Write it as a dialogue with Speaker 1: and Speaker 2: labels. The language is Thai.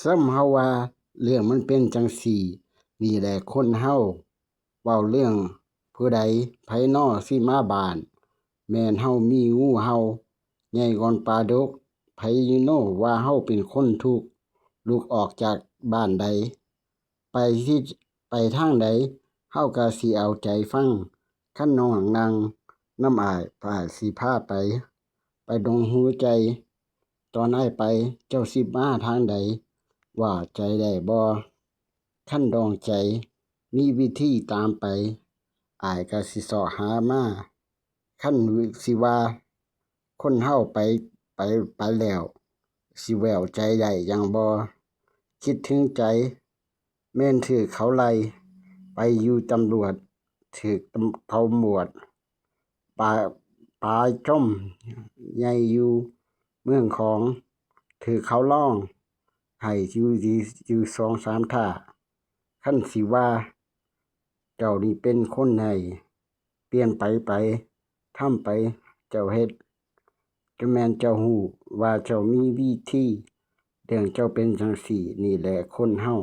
Speaker 1: ซ้ำเฮาว่าเรื่องมันเป็นจั่งซี้นี่แหละคนเฮาเว้าเรื่องผู้ใดไผน้อสิมาบ้านแม่นเฮามีงูเห่าใหญ่ก่อนปลาดกไผโน้ว่าเฮาเป็นคนทุกข์ลุกออกจากบ้านใดไปที่ไปทางใดเฮาก็สิเอาใจฟังคันน้องนั่งนำอ้ายอ้ายสิพาไปดงหูใจตอนอ้ายไปเจ้าสิมาทางใดว่าใจได้บ่คันดองใจมีวิธีตามไปอ้ายก็สิเสาะหามาคันสิว่าคนเฮาไปแล้วสิแววใจได้หยังบ่คิดถึงใจแม่นถูกเขาไล่ไปอยู่ตำรวจถูกเขาหมวดปลาปลาจ้มใหญ่อยู่เมืองของถูกเขาร้องให้อยู่2-3ท่าคันสิว่าเจ้านี่เป็นคนให้เปลี่ยนไปทำไปเจ้าเฮ็ดก็แม่นเจ้ารู้ว่าเจ้ามีวิธีเรื่องเจ้าเป็นจั่งซี้นี่แหละคนเฮา